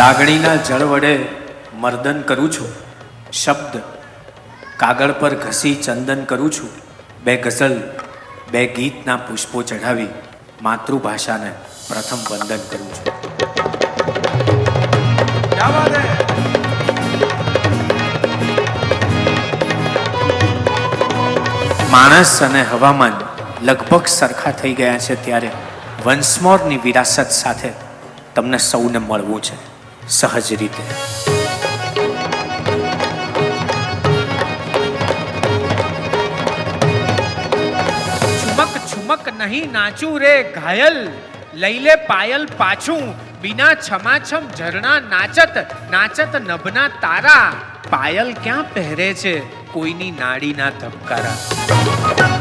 લાગણીના જળ વડે મર્દન કરું છું, શબ્દ કાગળ પર ઘસી ચંદન કરું છું, બે ગઝલ બે ગીતના પુષ્પો ચઢાવી માતૃભાષાને પ્રથમ વંદન કરું છું. માણસ અને હવામાન લગભગ સરખા થઈ ગયા છે ત્યારે વન્સમોરની વિરાસત સાથે તમને સૌને મળવું છે સહજ રીતે. છુમક છુમક નહીં નાચું રે ઘાયલ, લઈ લે પાયલ પાછું, બિના છમાછમ ઝરણા નાચત નાચત નભના તારા, પાયલ ક્યાં પહેરે છે કોઈની નાડીના ધબકારા.